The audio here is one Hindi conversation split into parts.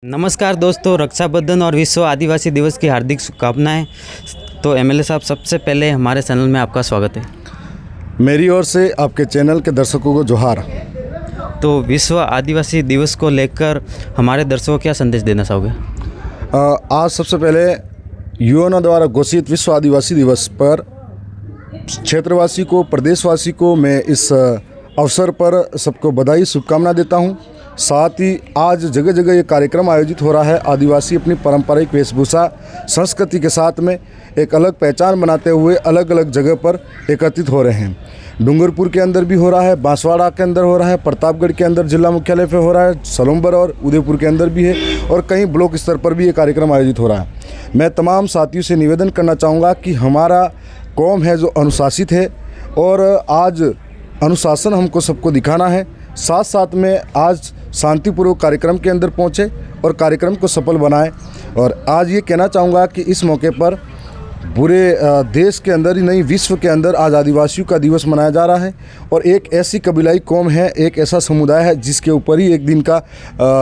नमस्कार दोस्तों, रक्षाबंधन और विश्व आदिवासी दिवस की हार्दिक शुभकामनाएं। तो एमएलए साहब, सबसे पहले हमारे चैनल में आपका स्वागत है। मेरी ओर से आपके चैनल के दर्शकों को जोहार। तो विश्व आदिवासी दिवस को लेकर हमारे दर्शकों को क्या संदेश देना चाहोगे? आज सबसे पहले यूएनओ द्वारा घोषित विश्व आदिवासी दिवस पर क्षेत्रवासी को, प्रदेशवासी को मैं इस अवसर पर सबको बधाई, शुभकामना देता हूं। साथ ही आज जगह जगह ये कार्यक्रम आयोजित हो रहा है। आदिवासी अपनी पारंपरिक वेशभूषा, संस्कृति के साथ में एक अलग पहचान बनाते हुए अलग अलग जगह पर एकत्रित हो रहे हैं। डूंगरपुर के अंदर भी हो रहा है, बांसवाड़ा के अंदर हो रहा है, प्रतापगढ़ के अंदर जिला मुख्यालय पे हो रहा है, सलूम्बर और उदयपुर के अंदर भी है और कहीं ब्लॉक स्तर पर भी ये कार्यक्रम आयोजित हो रहा है। मैं तमाम साथियों से निवेदन करना चाहूँगा कि हमारा कौम है जो अनुशासित है और आज अनुशासन हमको सबको दिखाना है। साथ साथ में आज शांतिपूर्वक कार्यक्रम के अंदर पहुँचे और कार्यक्रम को सफल बनाएं। और आज ये कहना चाहूँगा कि इस मौके पर पूरे देश के अंदर ही नहीं, विश्व के अंदर आज आदिवासियों का दिवस मनाया जा रहा है। और एक ऐसी कबीलाई कौम है, एक ऐसा समुदाय है जिसके ऊपर ही एक दिन का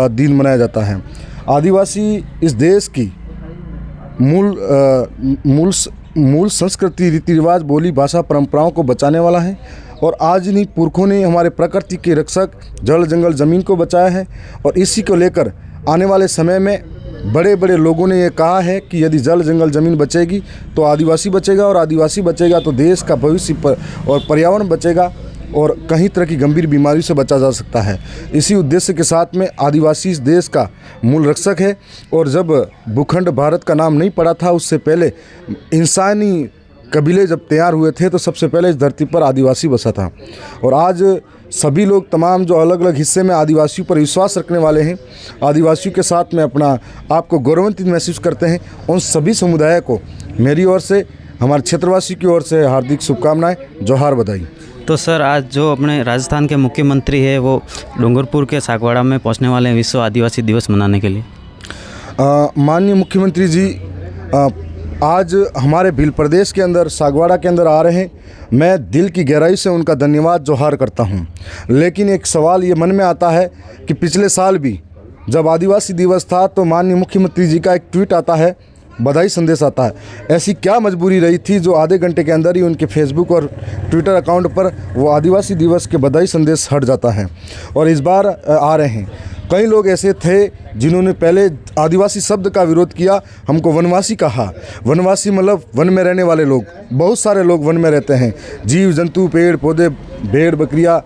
दिन मनाया जाता है। आदिवासी इस देश की मूल संस्कृति, रीति रिवाज, बोली, भाषा, परंपराओं को बचाने वाला है। और आज इन्हीं पुरखों ने हमारे प्रकृति के रक्षक, जल, जंगल, ज़मीन को बचाया है। और इसी को लेकर आने वाले समय में बड़े बड़े लोगों ने ये कहा है कि यदि जल, जंगल, ज़मीन बचेगी तो आदिवासी बचेगा, और आदिवासी बचेगा तो देश का भविष्य और पर्यावरण बचेगा और कहीं तरह की गंभीर बीमारी से बचा जा सकता है। इसी उद्देश्य के साथ में आदिवासी इस देश का मूल रक्षक है। और जब भूखंड भारत का नाम नहीं पड़ा था, उससे पहले इंसानी कबीले जब तैयार हुए थे तो सबसे पहले इस धरती पर आदिवासी बसा था। और आज सभी लोग, तमाम जो अलग अलग हिस्से में आदिवासियों पर विश्वास रखने वाले हैं, आदिवासियों के साथ में अपना आपको गौरवान्वित महसूस करते हैं, उन सभी समुदाय को मेरी ओर से, हमारे क्षेत्रवासी की ओर से हार्दिक शुभकामनाएं, जोहार, बधाई। तो सर, आज जो अपने राजस्थान के मुख्यमंत्री है वो डूंगरपुर के सागवाड़ा में पहुंचने वाले हैं विश्व आदिवासी दिवस मनाने के लिए। माननीय मुख्यमंत्री जी आज हमारे भील प्रदेश के अंदर, सागवाड़ा के अंदर आ रहे हैं। मैं दिल की गहराई से उनका धन्यवाद, जोहार करता हूं। लेकिन एक सवाल ये मन में आता है कि पिछले साल भी जब आदिवासी दिवस था तो माननीय मुख्यमंत्री जी का एक ट्वीट आता है, बधाई संदेश आता है। ऐसी क्या मजबूरी रही थी जो आधे घंटे के अंदर ही उनके फेसबुक और ट्विटर अकाउंट पर वो आदिवासी दिवस के बधाई संदेश हट जाता है। और इस बार आ रहे हैं। कई लोग ऐसे थे जिन्होंने पहले आदिवासी शब्द का विरोध किया, हमको वनवासी कहा। वनवासी मतलब वन में रहने वाले लोग। बहुत सारे लोग वन में रहते हैं, जीव जंतु, पेड़ पौधे, भेड़ बकरियाँ,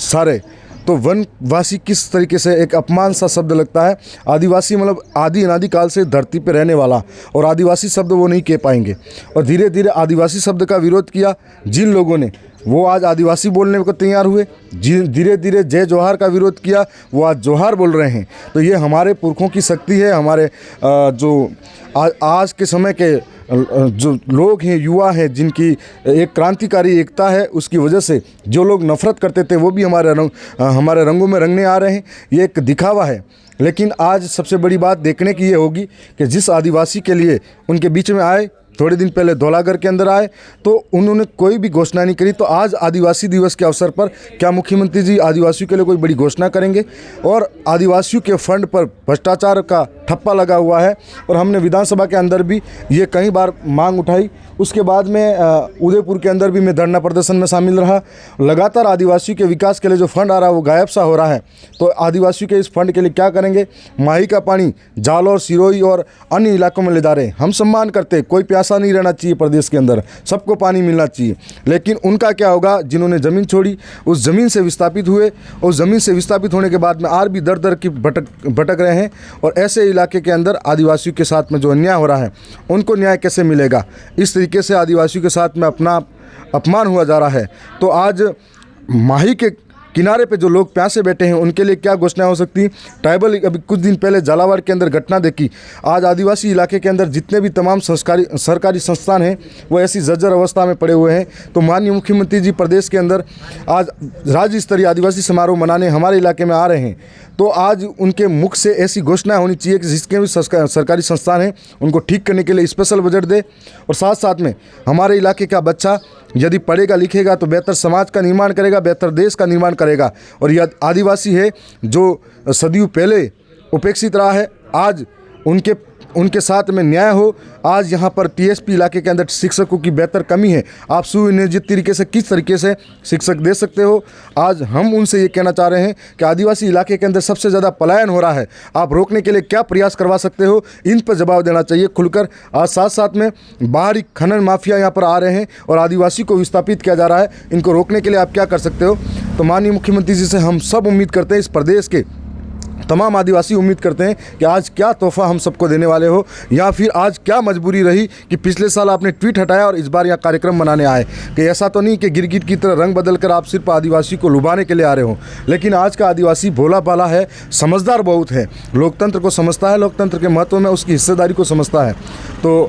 सारे। तो वनवासी किस तरीके से एक अपमान सा शब्द लगता है। आदिवासी मतलब आदि अनादि काल से धरती पे रहने वाला, और आदिवासी शब्द वो नहीं कह पाएंगे। और धीरे धीरे आदिवासी शब्द का विरोध किया जिन लोगों ने, वो आज आदिवासी बोलने को तैयार हुए। धीरे धीरे जय जोहार का विरोध किया, वो आज जोहार बोल रहे हैं। तो ये हमारे पुरखों की शक्ति है। हमारे जो आज के समय के जो लोग हैं, युवा हैं, जिनकी एक क्रांतिकारी एकता है, उसकी वजह से जो लोग नफरत करते थे वो भी हमारे रंगों में रंगने आ रहे हैं। ये एक दिखावा है। लेकिन आज सबसे बड़ी बात देखने की ये होगी कि जिस आदिवासी के लिए उनके बीच में आए, थोड़े दिन पहले धौलागर के अंदर आए, तो उन्होंने कोई भी घोषणा नहीं करी। तो आज आदिवासी दिवस के अवसर पर क्या मुख्यमंत्री जी आदिवासियों के लिए कोई बड़ी घोषणा करेंगे? और आदिवासियों के फंड पर भ्रष्टाचार का ठप्पा लगा हुआ है। और हमने विधानसभा के अंदर भी ये कई बार मांग उठाई। उसके बाद में उदयपुर के अंदर भी मैं धरना प्रदर्शन में शामिल रहा। लगातार आदिवासियों के विकास के लिए जो फंड आ रहा है वो गायब सा हो रहा है। तो आदिवासियों के इस फंड के लिए क्या करेंगे? माही का पानी जालौर, सिरोही और अन्य इलाकों में ले जा रहे हैं। हम सम्मान करते, कोई प्यासा नहीं रहना चाहिए प्रदेश के अंदर, सबको पानी मिलना चाहिए। लेकिन उनका क्या होगा जिन्होंने ज़मीन छोड़ी, उस ज़मीन से विस्थापित हुए, और ज़मीन से विस्थापित होने के बाद में आज भी दर दर की भटक रहे हैं। और ऐसे इलाके के अंदर आदिवासियों के साथ में जो अन्याय हो रहा है, उनको न्याय कैसे मिलेगा? इस तरीके से आदिवासियों के साथ में अपना अपमान हुआ जा रहा है। तो आज माही के किनारे पे जो लोग प्यासे बैठे हैं उनके लिए क्या घोषणा हो सकती है? ट्राइबल, अभी कुछ दिन पहले झालावाड़ के अंदर घटना देखी। आज आदिवासी इलाके के अंदर जितने भी तमाम सरकारी संस्थान हैं वो ऐसी जर्जर अवस्था में पड़े हुए हैं। तो माननीय मुख्यमंत्री जी प्रदेश के अंदर आज राज्य स्तरीय आदिवासी समारोह मनाने हमारे इलाके में आ रहे हैं। तो आज उनके मुख से ऐसी घोषणा होनी चाहिए कि जिसके भी सरकारी संस्थान हैं उनको ठीक करने के लिए स्पेशल बजट दे। और साथ साथ में हमारे इलाके का बच्चा यदि पढ़ेगा लिखेगा तो बेहतर समाज का निर्माण करेगा, बेहतर देश का निर्माण करेगा। और यह आदिवासी है जो सदियों पहले उपेक्षित रहा है, आज उनके साथ में न्याय हो। आज यहाँ पर टीएसपी इलाके के अंदर शिक्षकों की बेहतर कमी है। आप सुनियोजित तरीके से किस तरीके से शिक्षक दे सकते हो। आज हम उनसे ये कहना चाह रहे हैं कि आदिवासी इलाके के अंदर सबसे ज़्यादा पलायन हो रहा है, आप रोकने के लिए क्या प्रयास करवा सकते हो, इन पर जवाब देना चाहिए खुलकर। आज साथ साथ में बाहरी खनन माफिया यहाँ पर आ रहे हैं और आदिवासी को विस्थापित किया जा रहा है, इनको रोकने के लिए आप क्या कर सकते हो। तो माननीय मुख्यमंत्री जी से हम सब उम्मीद करते हैं, इस प्रदेश के तमाम आदिवासी उम्मीद करते हैं कि आज क्या तोहफा हम सबको देने वाले हो, या फिर आज क्या मजबूरी रही कि पिछले साल आपने ट्वीट हटाया और इस बार यहाँ कार्यक्रम मनाने आए। कि ऐसा तो नहीं कि गिरगिट की तरह रंग बदल कर आप सिर्फ आदिवासी को लुभाने के लिए आ रहे हो, लेकिन आज का आदिवासी भोला भाला है, समझदार बहुत है, लोकतंत्र को समझता है, लोकतंत्र के महत्व में उसकी हिस्सेदारी को समझता है। तो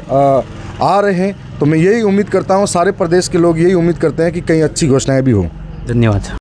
आ रहे हैं, तो मैं यही उम्मीद करता हूँ, सारे प्रदेश के लोग यही उम्मीद करते हैं कि कहीं अच्छी घोषणाएँ भी हो। धन्यवाद।